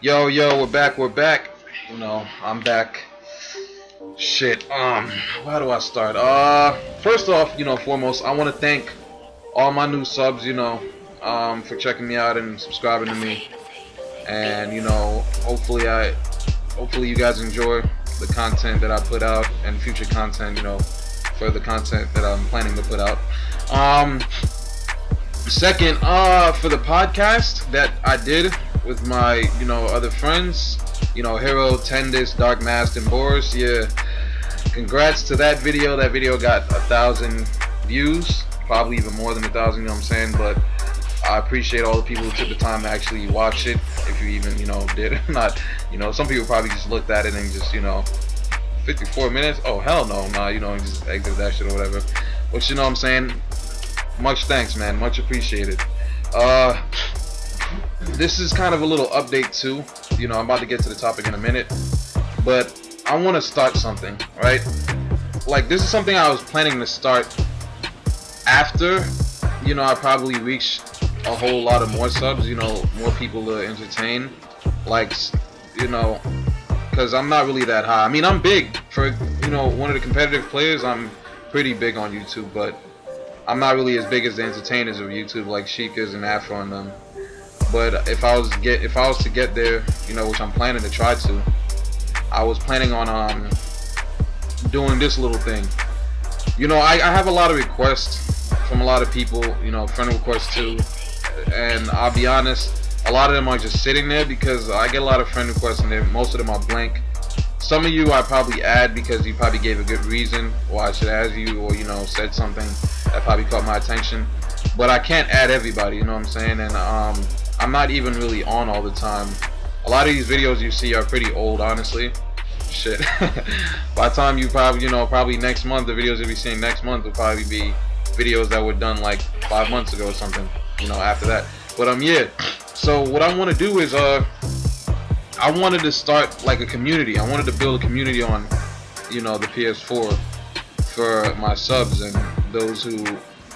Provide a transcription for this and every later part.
Yo, we're back. I'm back. Shit. How do I start? First off, foremost, I want to thank all my new subs, for checking me out and subscribing to me. And, hopefully you guys enjoy the content that I put out and future content, further content that I'm planning to put out. Second, for the podcast that I did with my, other friends, Hero, Tendis, Dark Mask, and Boris, yeah, congrats to that video. That video got 1,000 views, probably even more than 1,000, but I appreciate all the people who took the time to actually watch it, if you even, did or not. Some people probably just looked at it and just, 54 minutes? Oh, hell no, just exit that shit or whatever. But much thanks, man, much appreciated. This is kind of a little update too. I'm about to get to the topic in a minute, but I want to start something, right? Like, this is something I was planning to start after, I probably reach a whole lot of more subs, more people to entertain, like, because I'm not really that high. I mean, I'm big for, one of the competitive players. I'm pretty big on YouTube, but I'm not really as big as the entertainers of YouTube, like Sheikahs and Afro and them. But if I was to get there, which I'm planning to try to, I was planning on doing this little thing. I have a lot of requests from a lot of people, friend requests too, and I'll be honest, a lot of them are just sitting there because I get a lot of friend requests and most of them are blank. Some of you I probably add because you probably gave a good reason why I should add you, or said something that probably caught my attention. But I can't add everybody, and I'm not even really on all the time. A lot of these videos you see are pretty old, honestly. Shit. By the time you probably next month, the videos you'll be seeing next month will probably be videos that were done like 5 months ago or something, after that. But yeah. So what I want to do is I wanted to start like a community. I wanted to build a community on, the PS4 for my subs and those who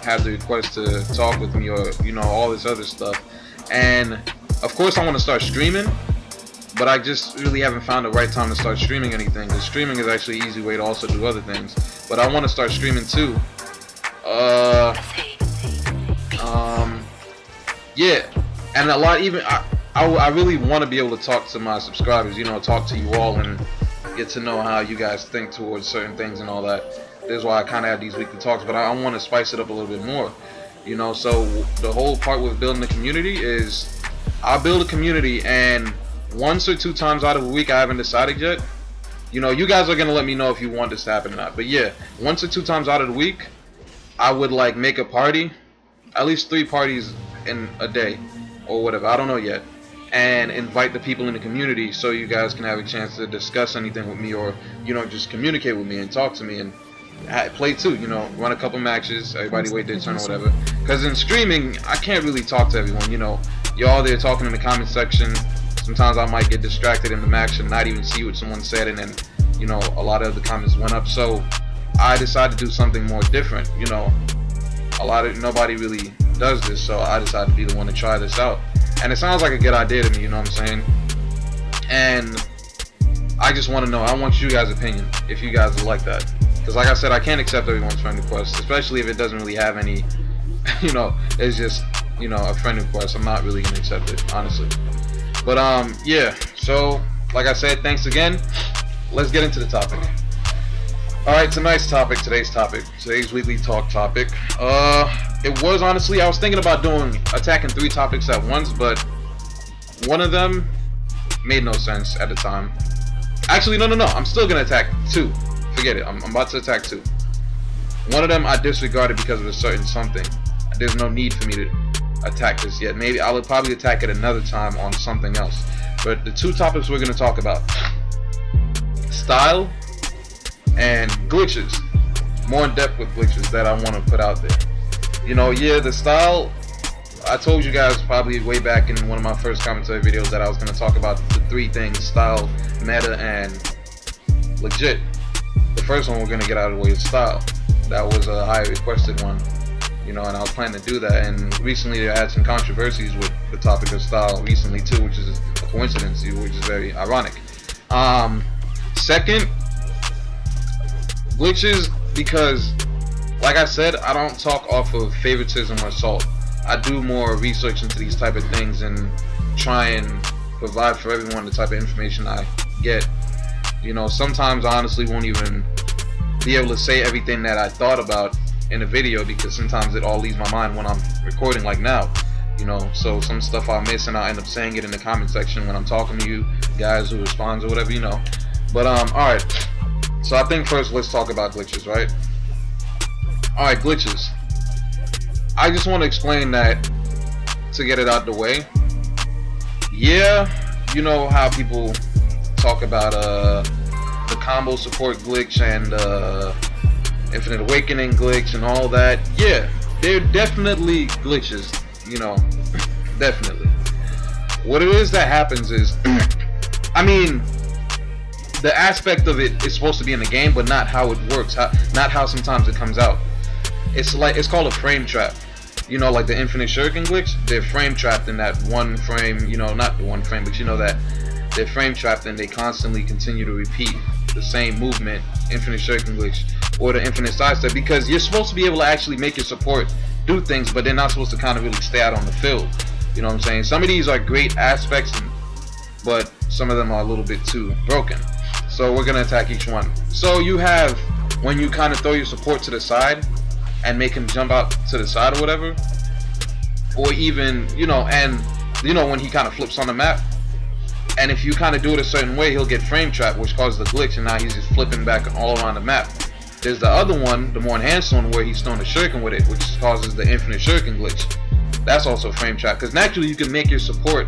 have the request to talk with me, or all this other stuff. And of course I want to start streaming, but I just really haven't found the right time to start streaming anything, because streaming is actually an easy way to also do other things. But I want to start streaming too. Yeah, and a lot, even I really want to be able to talk to my subscribers, talk to you all and get to know how you guys think towards certain things and all that. That's why I kind of have these weekly talks, but I want to spice it up a little bit more. So the whole part with building a community is I'll build a community, and once or 2 times out of a week, I haven't decided yet. You guys are going to let me know if you want this to happen or not. But yeah, once or 2 times out of the week, I would like make a party, at least 3 parties in a day or whatever. I don't know yet. And invite the people in the community so you guys can have a chance to discuss anything with me, or, just communicate with me and talk to me and play too, run a couple matches, everybody wait their turn or whatever. Because in streaming, I can't really talk to everyone, you're all there talking in the comment section. Sometimes I might get distracted in the match and not even see what someone said, and then, a lot of the comments went up. So I decided to do something more different. Nobody really does this, so I decided to be the one to try this out. And it sounds like a good idea to me, And I just want to know, I want you guys' opinion, if you guys would like that. Because like I said, I can't accept everyone's friend request, especially if it doesn't really have any, it's just, a friend request. I'm not really going to accept it, honestly. But yeah, so like I said, thanks again. Let's get into the topic. Alright, today's weekly talk topic. It was, honestly, I was thinking about attacking 3 topics at once, but one of them made no sense at the time. Actually, no, I'm still gonna attack 2. Forget it, I'm about to attack 2. One of them I disregarded because of a certain something. There's no need for me to attack this yet. Maybe I would probably attack it another time on something else. But the 2 topics we're gonna talk about: style and glitches. More in depth with glitches that I want to put out there. Yeah, the style, I told you guys probably way back in one of my first commentary videos that I was going to talk about the 3 things: style, meta, and legit. The first one we're going to get out of the way is style. That was a high requested one, and I was planning to do that. And recently I had some controversies with the topic of style recently too, which is of coincidence, which is very ironic. Second, glitches, because like I said, I don't talk off of favoritism or salt. I do more research into these type of things and try and provide for everyone the type of information I get. You know, sometimes I honestly won't even be able to say everything that I thought about in a video, because sometimes it all leaves my mind when I'm recording, like now. You know, so some stuff I'll miss and I'll end up saying it in the comment section when I'm talking to you guys who responds or whatever, you know. But alright, so I think first let's talk about glitches, right? Alright, glitches. I just want to explain that to get it out the way. Yeah, you know how people talk about the combo support glitch and Infinite Awakening glitch and all that. Yeah, they're definitely glitches, you know, definitely. What it is that happens is, I mean, the aspect of it is supposed to be in the game, but not how it works, not how sometimes it comes out. It's called a frame trap. You know, like the Infinite Shuriken glitch, they're frame trapped in that one frame, you know, not the one frame, but you know that they're frame trapped and they constantly continue to repeat the same movement, Infinite Shuriken glitch, or the Infinite Sidestep, because you're supposed to be able to actually make your support do things, but they're not supposed to kind of really stay out on the field. You know what I'm saying? Some of these are great aspects, but some of them are a little bit too broken. So we're going to attack each one. So you have, when you kind of throw your support to the side and make him jump out to the side or whatever, or even, you know, and you know when he kind of flips on the map, and if you kind of do it a certain way, he'll get frame trapped, which causes the glitch, and now he's just flipping back all around the map. There's the other one, the more enhanced one, where he's throwing a shuriken with it, which causes the Infinite Shuriken glitch. That's also frame trapped, because naturally you can make your support,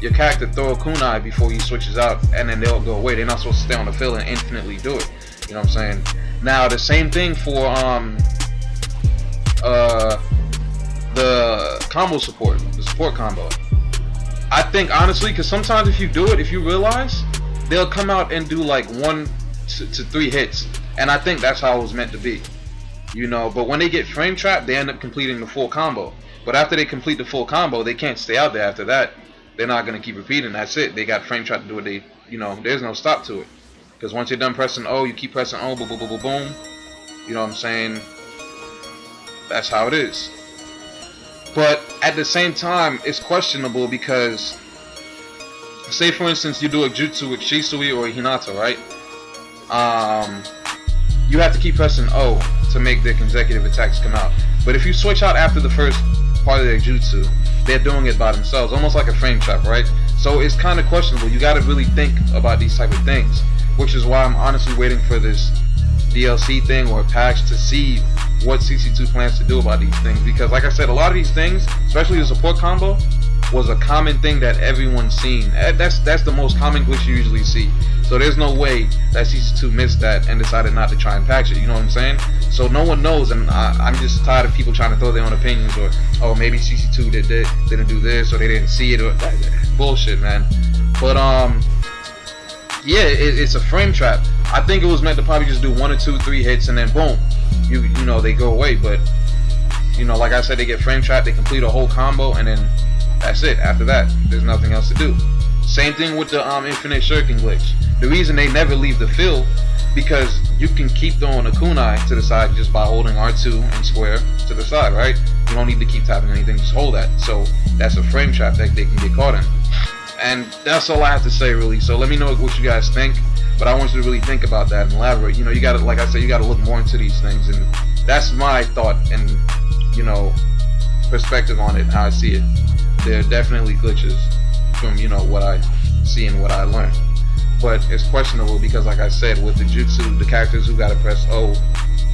your character, throw a kunai before he switches out, and then they'll go away. They're not supposed to stay on the field and infinitely do it. You know what I'm saying? Now the same thing for the combo support, the support combo. I think honestly, because sometimes if you do it, if you realize, they'll come out and do like 1 to 3 hits, and I think that's how it was meant to be. You know, but when they get frame trapped, they end up completing the full combo. But after they complete the full combo, they can't stay out there after that. They're not going to keep repeating. That's it. They got frame trapped to do what they, you know, there's no stop to it. Because once you're done pressing O, you keep pressing O, boom, boom, boom, boom, boom. You know what I'm saying? That's how it is. But at the same time, it's questionable because, say for instance, you do a jutsu with Shisui or Hinata, right? You have to keep pressing O to make the consecutive attacks come out. But if you switch out after the first part of their jutsu, they're doing it by themselves, almost like a frame trap, right? So it's kind of questionable. You got to really think about these type of things, which is why I'm honestly waiting for this DLC thing or patch to see what CC2 plans to do about these things, because like I said, a lot of these things, especially the support combo, was a common thing that everyone's seen. That's the most common glitch you usually see. So there's no way that CC2 missed that and decided not to try and patch it. You know what I'm saying? So no one knows, and I'm just tired of people trying to throw their own opinions, or oh maybe CC2 didn't do this, or they didn't see it, or bullshit, man. But yeah, it's a frame trap. I think it was meant to probably just do 1 or 2, 3 hits and then boom, you know, they go away. But you know, like I said, they get frame trapped, they complete a whole combo, and then that's it. After that, there's nothing else to do. Same thing with the Infinite Shuriken glitch. The reason they never leave the field, because you can keep throwing a kunai to the side just by holding R2 and square to the side, right? You don't need to keep tapping anything, just hold that. So that's a frame trap that they can get caught in. And that's all I have to say, really. So let me know what you guys think. But I want you to really think about that and elaborate. You know, you gotta, like I said, you gotta look more into these things, and that's my thought and, you know, perspective on it, how I see it. There are definitely glitches from, you know, what I see and what I learned. But it's questionable because, like I said, with the jutsu, the characters who gotta press O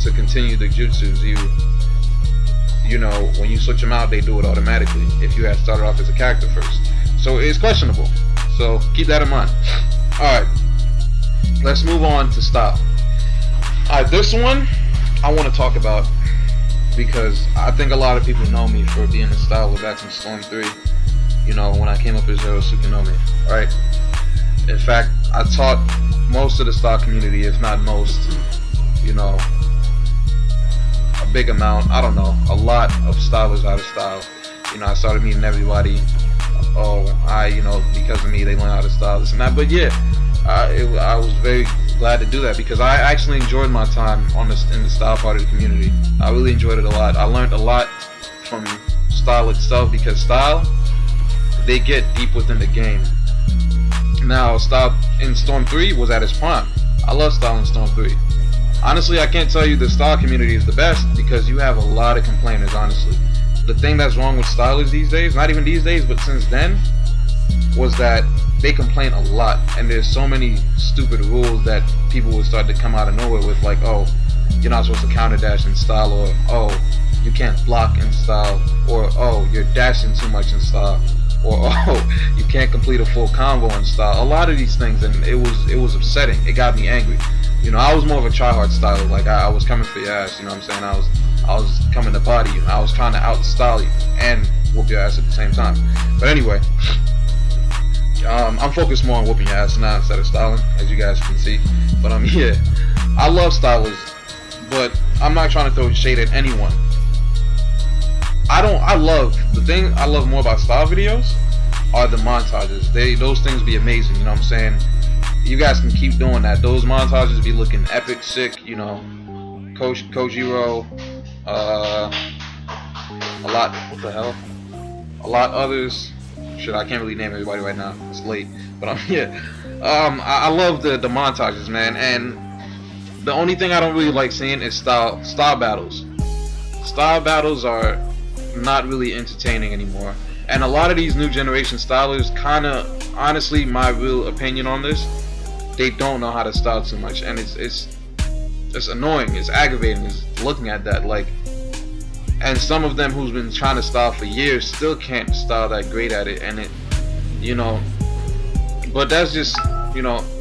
to continue the jutsus, you know, when you switch them out, they do it automatically if you had started off as a character first. So it's questionable. So keep that in mind. Alright, let's move on to style. Alright, this one I want to talk about because I think a lot of people know me for being a styler back in Storm 3. You know, when I came up as Zero Tsukunomi, right? In fact, I taught most of the style community, if not most, you know, a big amount, I don't know, a lot of stylers out of style. You know, I started meeting everybody. oh, because of me they learn how to style this and that. But yeah, I was very glad to do that because I actually enjoyed my time in the style part of the community. I really enjoyed it a lot. I learned a lot from style itself because style, they get deep within the game. Now, style in Storm 3 was at its prime. I love style in Storm 3. Honestly, I can't tell you the style community is the best because you have a lot of complainers, honestly. The thing that's wrong with stylers these days, not even these days, but since then, was that they complain a lot. And there's so many stupid rules that people would start to come out of nowhere with, like, oh, you're not supposed to counter dash in style, or oh, you can't block in style, or oh, you're dashing too much in style, or oh, you can't complete a full combo in style. A lot of these things, and it was upsetting. It got me angry. I was more of a tryhard styler. Like I was coming for your ass. You know what I'm saying? I was coming to body you. I was trying to out style you and whoop your ass at the same time. But anyway, I'm focused more on whooping your ass now instead of styling, as you guys can see. But yeah, I love stylers, but I'm not trying to throw shade at anyone. The thing I love more about style videos are the montages. Those things be amazing, you know what I'm saying? You guys can keep doing that. Those montages be looking epic, sick, Kojiro, a lot others. Shit, I can't really name everybody right now. It's late, but yeah. I love the montages, man, and the only thing I don't really like seeing is style battles. Style battles are not really entertaining anymore, and a lot of these new generation stylers honestly, my real opinion on this, they don't know how to style too much, and it's annoying, it's aggravating, it's looking at that, like, and some of them who's been trying to style for years still can't style that great at it, and but that's just,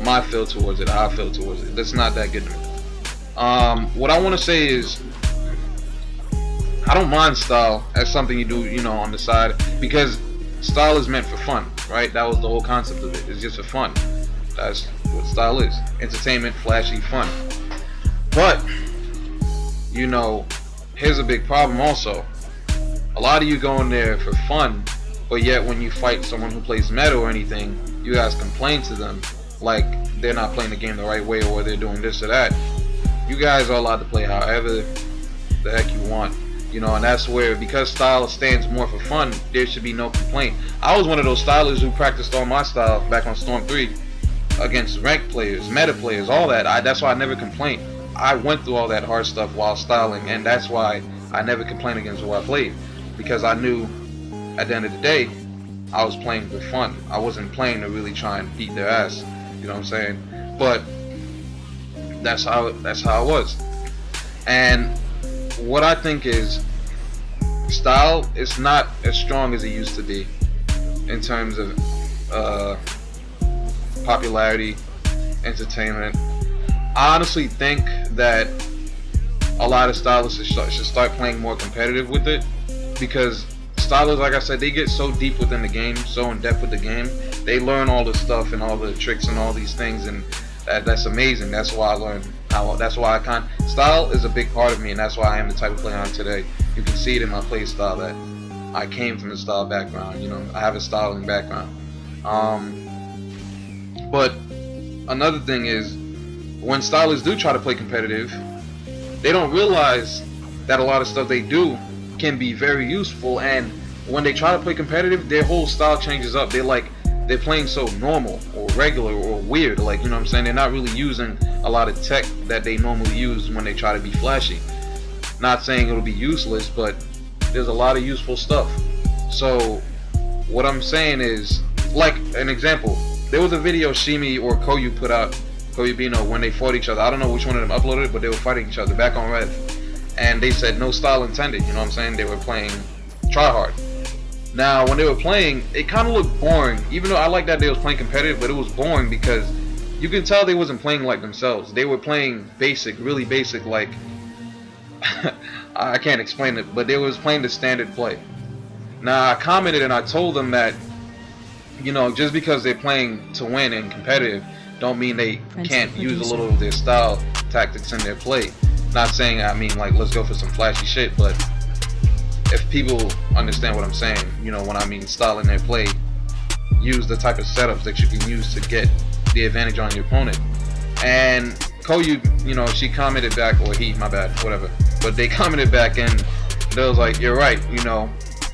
my feel towards it, how I feel towards it. That's not that good to me. What I want to say is, I don't mind style as something you do, on the side, because style is meant for fun, right? That was the whole concept of it. It's just for fun. That's what style is. Entertainment, flashy, fun. But, here's a big problem also. A lot of you go in there for fun, but yet when you fight someone who plays meta or anything, you guys complain to them like they're not playing the game the right way or they're doing this or that. You guys are allowed to play however the heck you want. And that's where, because style stands more for fun, there should be no complaint. I was one of those stylers who practiced all my style back on Storm 3 against ranked players, meta players, all that. That's why I never complained. I went through all that hard stuff while styling, and that's why I never complained against who I played, because I knew at the end of the day I was playing for fun. I wasn't playing to really try and beat their ass, you know what I'm saying? But that's how it was. And what I think is, style is not as strong as it used to be in terms of popularity, entertainment. I honestly think that a lot of stylists should start playing more competitive with it, because stylers, like I said, they get so deep within the game, so in depth with the game. They learn all the stuff and all the tricks and all these things, and that's amazing. That's why I learned style is a big part of me, and that's why I am the type of player I am today. You can see it in my play style that I came from a style background. I have a styling background. But another thing is, when stylers do try to play competitive, they don't realize that a lot of stuff they do can be very useful, and when they try to play competitive, their whole style changes up. They're playing so normal or regular or weird, like, you know what I'm saying? They're not really using a lot of tech that they normally use when they try to be flashy. Not saying it'll be useless, but there's a lot of useful stuff. So what I'm saying is, like an example, there was a video Shimi or Koyu put out, Koyu Bino, when they fought each other. I don't know which one of them uploaded it, but they were fighting each other back on Rev, and they said no style intended, you know what I'm saying? They were playing try hard. Now, when they were playing, it kind of looked boring. Even though I like that they was playing competitive, but it was boring because you can tell they wasn't playing like themselves. They were playing basic, really basic, like I can't explain it, but they was playing the standard play. Now, I commented and I told them that, just because they're playing to win and competitive, don't mean they can't use a little of their style tactics in their play. Not saying, like, let's go for some flashy shit, but if people understand what I'm saying, when I mean style in their play, use the type of setups that you can use to get the advantage on your opponent. And Koyu, you know, she commented back, or he, my bad, whatever, but they commented back and they was like, you're right, you know.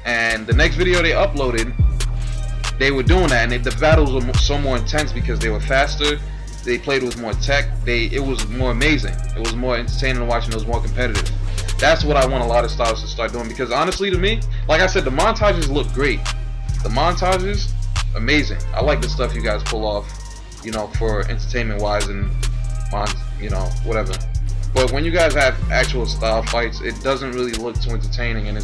And the next video they uploaded, they were doing that, and the battles were so more intense because they were faster, they played with more tech, it was more amazing, it was more entertaining to watch, and it was more competitive. That's what I want a lot of styles to start doing, because honestly, to me, like I said, the montages look great. The montages, amazing. I like the stuff you guys pull off, you know, for entertainment wise and you know, whatever. But when you guys have actual style fights, it doesn't really look too entertaining, and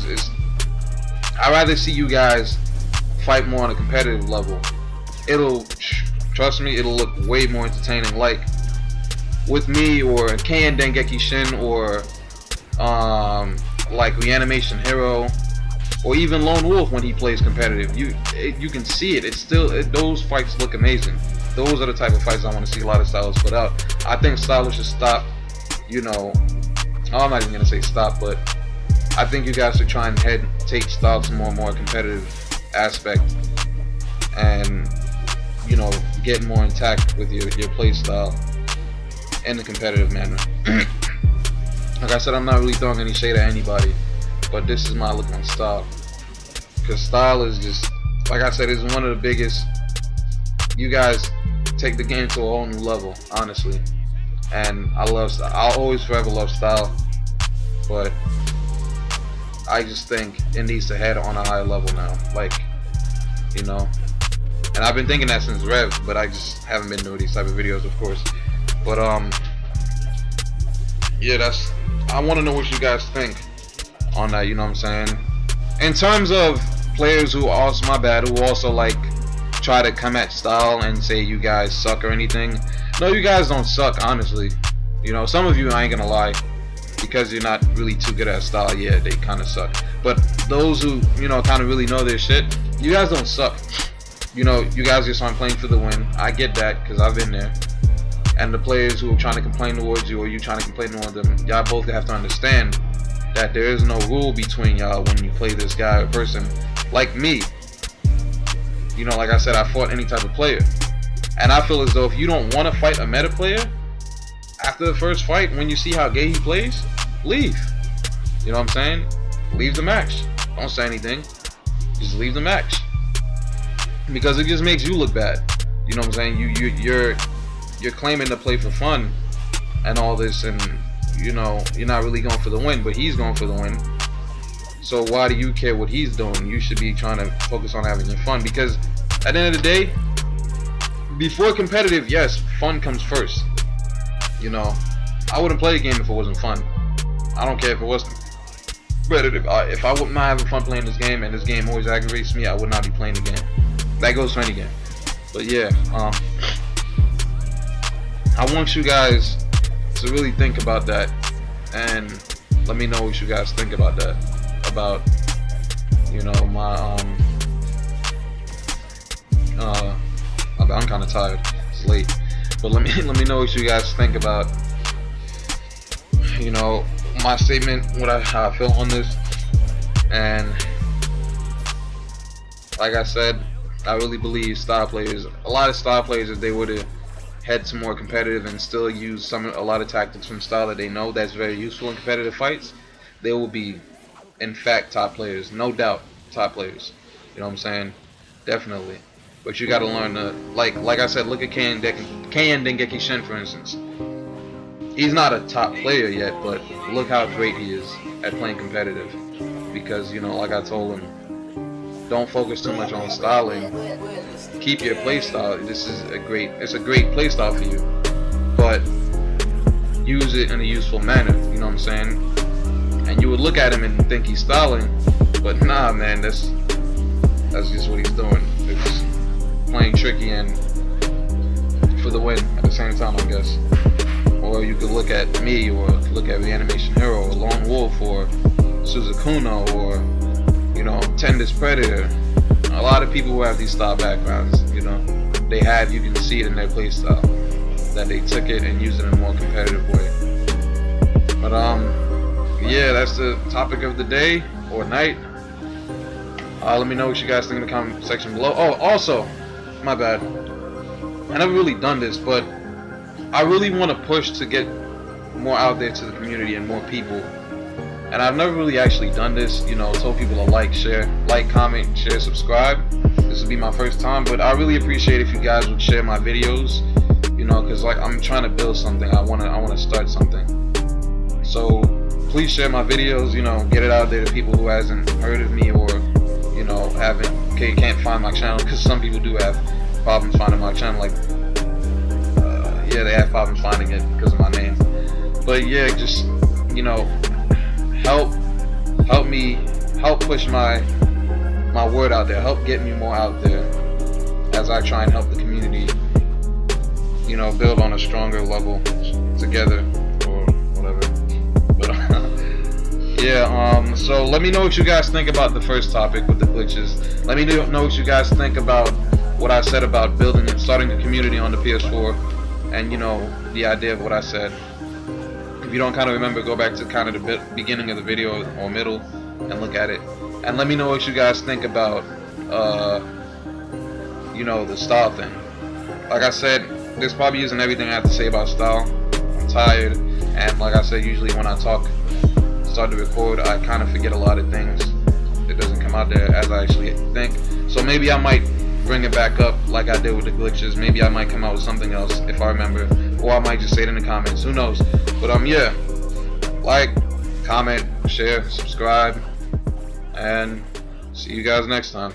I'd rather see you guys fight more on a competitive level. Trust me, it'll look way more entertaining. Like with me or Keion Dengeki Shin, or like Reanimation Hero, or even Lone Wolf when he plays competitive. You can see it. Those fights look amazing. Those are the type of fights I want to see a lot of stylists put out. I think stylists should stop, you know, I'm not even gonna say stop, but I think you guys should try and take style to more competitive aspect, and you know, get more intact with your play style in a competitive manner. Like I said, I'm not really throwing any shade at anybody, but this is my look on style, because style is just, like I said, is one of the biggest. You guys take the game to a whole new level, honestly, and I'll always forever love style, but I just think it needs to head on a higher level now, like, you know. And I've been thinking that since Rev, but I just haven't been doing these type of videos, of course. But yeah, I want to know what you guys think on that, you know what I'm saying? In terms of players who also, my bad, who also like try to come at style and say you guys suck or anything. No, you guys don't suck, honestly. You know, some of you, I ain't gonna lie, because you're not really too good at style, yeah, they kind of suck. But those who, you know, kind of really know their shit, you guys don't suck. You know, you guys just aren't playing for the win. I get that, because I've been there. And the players who are trying to complain towards you, or you trying to complain towards them, y'all both have to understand that there is no rule between y'all when you play this guy or person. Like me, you know, like I said, I fought any type of player, and I feel as though if you don't want to fight a meta player after the first fight, when you see how gay he plays, leave. You know what I'm saying? Leave the match. Don't say anything. Just leave the match, because it just makes you look bad. You know what I'm saying? You're claiming to play for fun and all this, and you know, you're not really going for the win, but he's going for the win. So why do you care what he's doing? You should be trying to focus on having your fun, because at the end of the day, before competitive, yes, fun comes first. You know, I wouldn't play a game if it wasn't fun. I don't care if it was competitive. If I wouldn't have fun playing this game, and this game always aggravates me, I would not be playing the game. That goes for any game. But yeah, I want you guys to really think about that, and let me know what you guys think about that. About, you know, my I'm kind of tired. It's late, but let me know what you guys think about, you know, my statement, how I feel on this. And like I said, I really believe style players, a lot of style players, if they were to head to more competitive and still use a lot of tactics from style that they know that's very useful in competitive fights, they will be, in fact, top players, no doubt, top players. You know what I'm saying? Definitely. But you got to learn to, like I said, look at Keion Dengeki Shin, for instance. He's not a top player yet, but look how great he is at playing competitive. Because, you know, like I told him, don't focus too much on styling. Keep your play style. It's a great play style for you, but use it in a useful manner. You know what I'm saying? And you would look at him and think he's styling, but nah, man, that's just what he's doing. It's playing tricky and for the win at the same time, I guess. Or you could look at me, or look at Reanimation Hero, or Lone Wolf, or Suzukuno, or, you know, Tendus Predator. A lot of people who have these style backgrounds, you know, you can see it in their play style, that they took it and used it in a more competitive way. But yeah, that's the topic of the day or night. Let me know what you guys think in the comment section below. Oh, also, my bad. I never really done this, but I really want to push to get more out there to the community and more people. And I've never really actually done this, you know, told people to like, comment, share, subscribe. This will be my first time, but I really appreciate if you guys would share my videos, you know, because like I'm trying to build something. I wanna start something. So please share my videos, you know, get it out there to people who hasn't heard of me, or you know, can't find my channel, because some people do have problems finding my channel. Like yeah, they have problems finding it because of my name. But yeah, just, you know, help push my word out there, help get me more out there as I try and help the community, you know, build on a stronger level together, or whatever. But yeah, so let me know what you guys think about the first topic with the glitches. Let me know what you guys think about what I said about building and starting a community on the PS4, and you know, the idea of what I said. If you don't kind of remember, go back to kind of the beginning of the video or middle and look at it, and let me know what you guys think about you know, the style thing. Like I said, this probably isn't everything I have to say about style. I'm tired, and like I said, usually when I start to record, I kind of forget a lot of things. It doesn't come out there as I actually think. So maybe I might bring it back up like I did with the glitches. Maybe I might come out with something else if I remember, or I might just say it in the comments, who knows. But yeah, like, comment, share, subscribe, and see you guys next time.